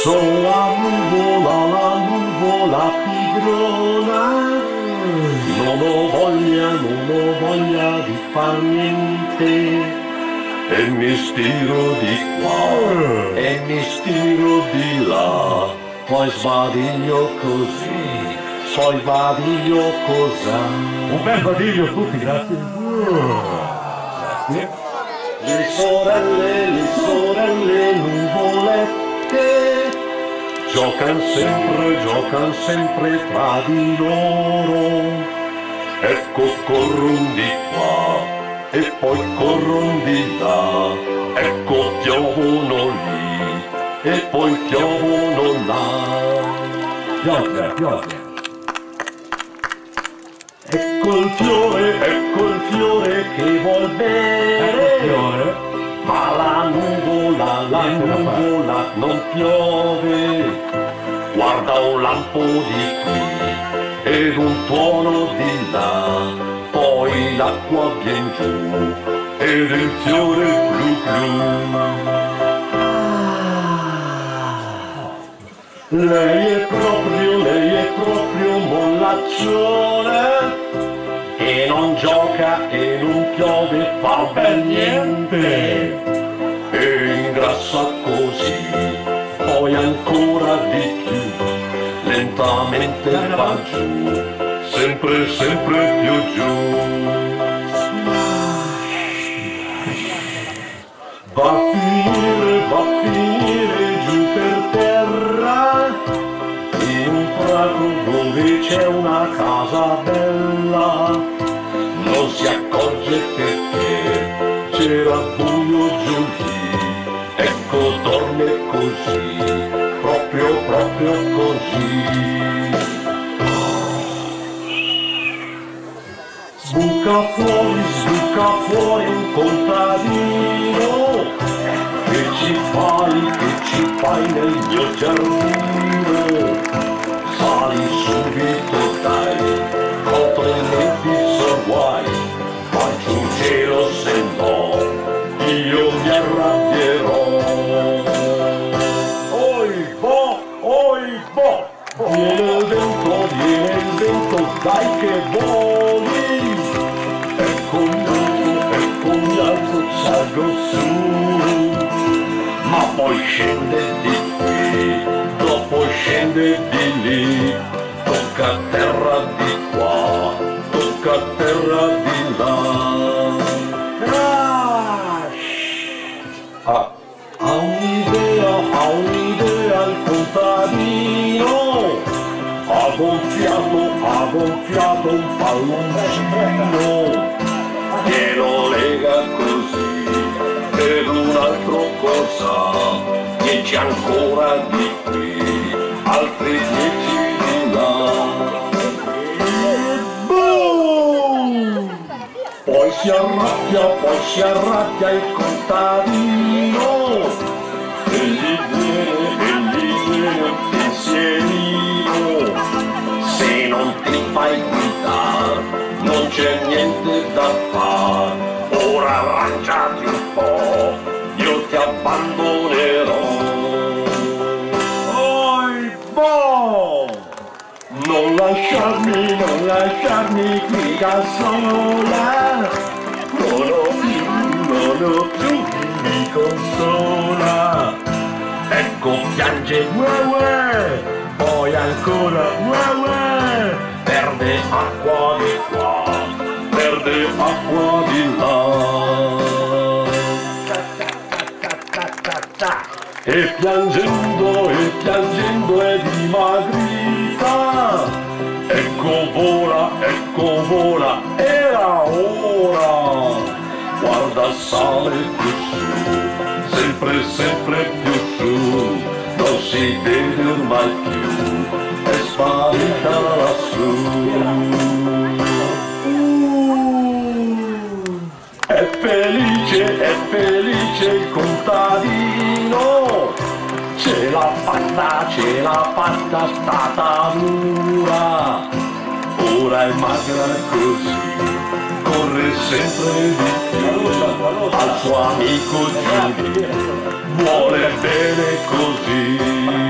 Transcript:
Sono la nuvola pigrona, non ho voglia di far niente. E mi stiro di qua, e mi stiro di là, poi sbadiglio così, poi sbadiglio cos'ha. Un bel badiglio a tutti, grazie. Grazie. Le sorelle nuvolette, giocan sempre tra di loro. Ecco corrono di qua e poi corrono di là, ecco piovono lì e poi piovono là. Pioggia. Ecco il fiore che vuol bere, ma la nuvola non piove. Guarda un lampo di qui ed un tuono di là, poi l'acqua vien giù ed il fiore blu blu. Lei è proprio mollaccione, e non gioca e non piove, fa per niente, e ingrassa così, poi ancora di più, lentamente va giù, sempre più giù. Va a finire giù per terra, in un prato dove c'è una casa bella. Non si accorge perché c'era buio giù lì, ecco dorme così, proprio così. Sbuca fuori un contadino, che ci fai nel mio giardino? Sali subito dai, altrimenti sorguai, vai giù cielo se no, io mi arrabbierò. Oi bo, viene il vento, dai che voli, ecco mi alzo, salgo su, ma poi scende di qui, dopo scende di lì, tocca terra di qua, tocca terra di là. Ha un'idea il contadino, ha gonfiato un palloncino, che lo lega così, ed un altro cosa, 10 ancora di qui, altri 10 di là. Boom! Poi si arrabbia il contadino, e gli viene un pensierino, se non ti fai guidare non c'è niente da fare, ora arrangiati un po', io ti abbandonerò. Oi boh! Non lasciarmi qui da sola, non ho più chi mi consola. Ecco piange poi ancora perde acqua di qua, perde acqua di là. E piangendo è dimagrita, ecco vola, era ora. Guarda sale più su, sempre più su, non si vede ormai più, è sparita lassù. È felice il contadino, ce l'ha fatta stata dura, ora è magra così, corre sempre di più, al suo amico Giulio vuole bene così.